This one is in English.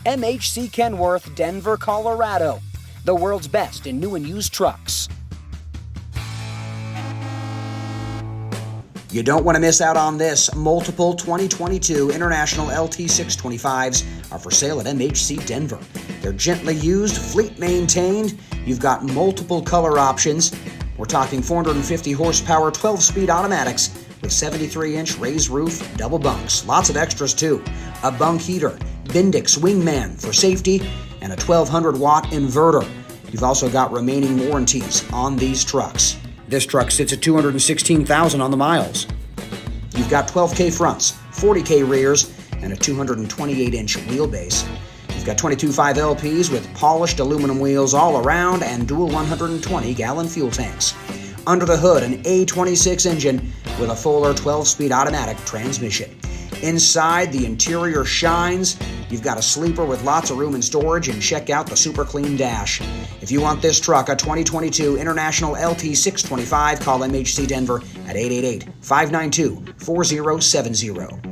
MHC Kenworth, Denver, Colorado. The world's best in new and used trucks. You don't want to miss out on this. Multiple 2022 International LT625s are for sale at MHC Denver. They're gently used, fleet maintained. You've got multiple color options. We're talking 450 horsepower, 12-speed automatics with 73-inch raised roof, double bunks. Lots of extras too. A bunk heater, Bendix Wingman for safety, and a 1200-watt inverter. You've also got remaining warranties on these trucks. This truck sits at 216,000 on the miles. You've got 12K fronts, 40K rears, and a 228-inch wheelbase. You've got 22.5 LPs with polished aluminum wheels all around and dual 120-gallon fuel tanks. Under the hood, an A26 engine with a Fuller 12-speed automatic transmission. Inside, the interior shines. You've got a sleeper with lots of room and storage, and check out the super clean dash. If you want this truck, a 2022 International LT625, call MHC Denver at 888-592-4070.